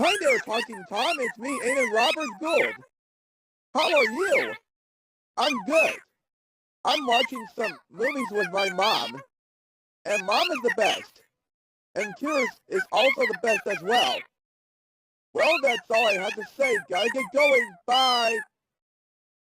Hi there, Talking Tom. It's me, Aiden Robert Gould. How are you? I'm good. I'm watching some movies with my mom. And Mom is the best. And Kira is also the best as well. Well, that's all I have to say. Gotta get going. Bye.